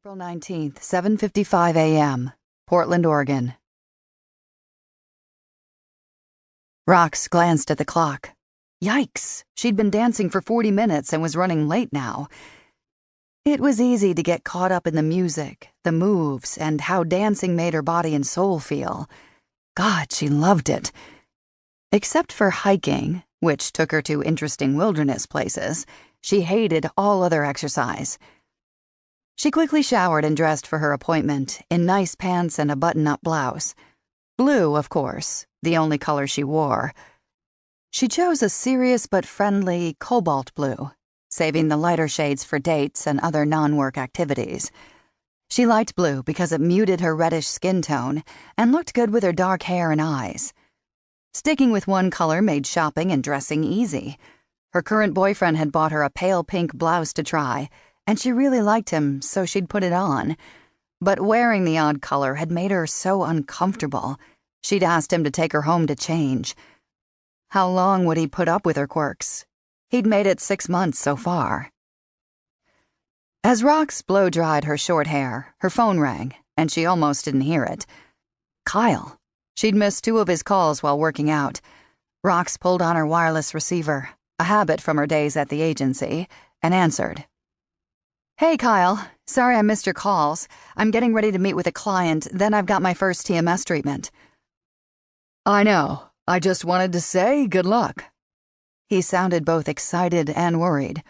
April 19th, 7:55 a.m., Portland, Oregon. Rox glanced at the clock. Yikes! She'd been dancing for 40 minutes and was running late now. It was easy to get caught up in the music, the moves, and how dancing made her body and soul feel. God, she loved it. Except for hiking, which took her to interesting wilderness places, she hated all other exercise. She quickly showered and dressed for her appointment in nice pants and a button-up blouse. Blue, of course, the only color she wore. She chose a serious but friendly cobalt blue, saving the lighter shades for dates and other non-work activities. She liked blue because it muted her reddish skin tone and looked good with her dark hair and eyes. Sticking with one color made shopping and dressing easy. Her current boyfriend had bought her a pale pink blouse to try, and she really liked him, so she'd put it on. But wearing the odd color had made her so uncomfortable. She'd asked him to take her home to change. How long would he put up with her quirks? He'd made it 6 months so far. As Rox blow-dried her short hair, her phone rang, and she almost didn't hear it. Kyle. She'd missed 2 of his calls while working out. Rox pulled on her wireless receiver, a habit from her days at the agency, and answered. Hey, Kyle. Sorry I missed your calls. I'm getting ready to meet with a client, then I've got my first TMS treatment. I know. I just wanted to say good luck. He sounded both excited and worried.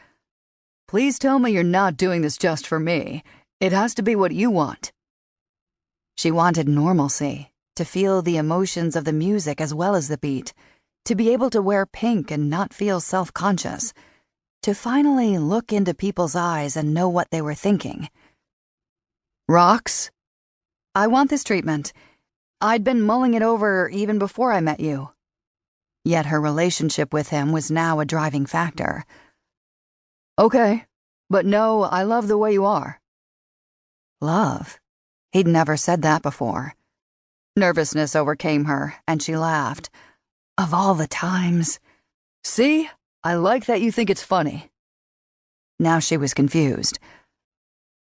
Please tell me you're not doing this just for me. It has to be what you want. She wanted normalcy, to feel the emotions of the music as well as the beat, to be able to wear pink and not feel self-conscious, to finally look into people's eyes and know what they were thinking. Rox? I want this treatment. I'd been mulling it over even before I met you. Yet her relationship with him was now a driving factor. Okay, but no, I love the way you are. Love? He'd never said that before. Nervousness overcame her, and she laughed. Of all the times. See? I like that you think it's funny. Now she was confused.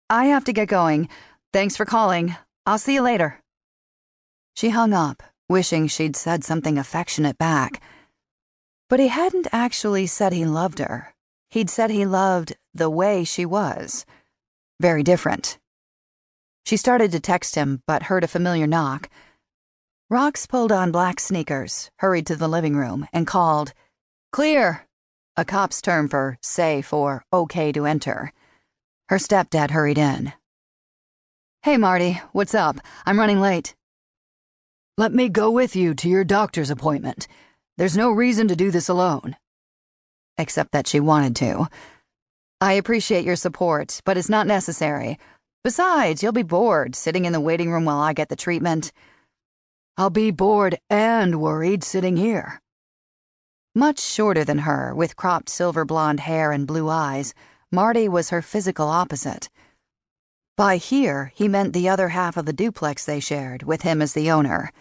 I have to get going. Thanks for calling. I'll see you later. She hung up, wishing she'd said something affectionate back. But he hadn't actually said he loved her. He'd said he loved the way she was. Very different. She started to text him, but heard a familiar knock. Rox pulled on black sneakers, hurried to the living room, and called, Clear! A cop's term for safe or okay to enter. Her stepdad hurried in. Hey, Marty, what's up? I'm running late. Let me go with you to your doctor's appointment. There's no reason to do this alone. Except that she wanted to. I appreciate your support, but it's not necessary. Besides, you'll be bored sitting in the waiting room while I get the treatment. I'll be bored and worried sitting here. Much shorter than her, with cropped silver blonde hair and blue eyes, Marty was her physical opposite. By here, he meant the other half of the duplex they shared, with him as the owner.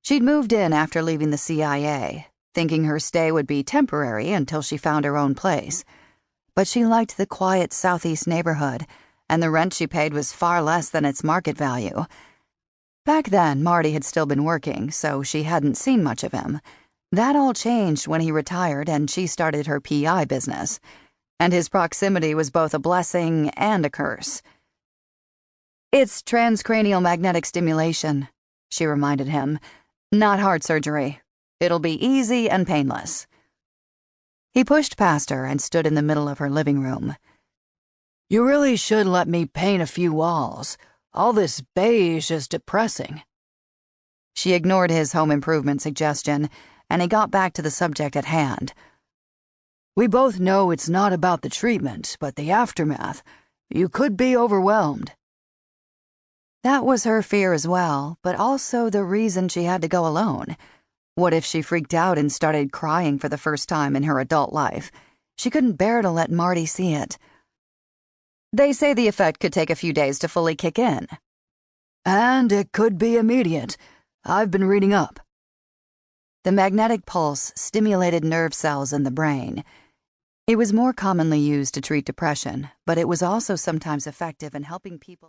She'd moved in after leaving the CIA, thinking her stay would be temporary until she found her own place. But she liked the quiet southeast neighborhood, and the rent she paid was far less than its market value. Back then, Marty had still been working, so she hadn't seen much of him. That all changed when he retired and she started her PI business, and his proximity was both a blessing and a curse. It's transcranial magnetic stimulation, she reminded him, not heart surgery. It'll be easy and painless. He pushed past her and stood in the middle of her living room. You really should let me paint a few walls. All this beige is depressing. She ignored his home improvement suggestion, and he got back to the subject at hand. We both know it's not about the treatment, but the aftermath. You could be overwhelmed. That was her fear as well, but also the reason she had to go alone. What if she freaked out and started crying for the first time in her adult life? She couldn't bear to let Marty see it. They say the effect could take a few days to fully kick in. And it could be immediate. I've been reading up. The magnetic pulse stimulated nerve cells in the brain. It was more commonly used to treat depression, but it was also sometimes effective in helping people